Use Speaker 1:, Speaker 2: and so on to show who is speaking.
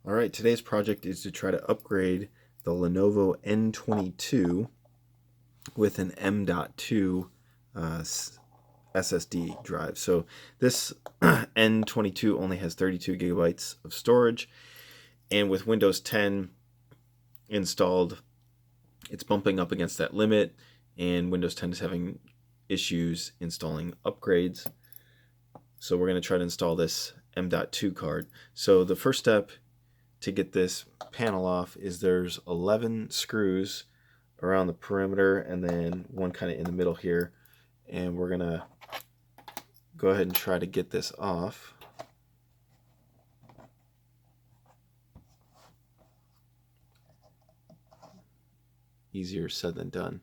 Speaker 1: Alright, today's project is to try to upgrade the Lenovo N22 with an M.2 SSD drive. So this N22 only has 32 gigabytes of storage, and with Windows 10 installed, it's bumping up against that limit, and Windows 10 is having issues installing upgrades. So we're going to try to install this M.2 card. So the first step to get this panel off is there's 11 screws around the perimeter and then one kind of in the middle here, and we're gonna go ahead and try to get this off. Easier said than done.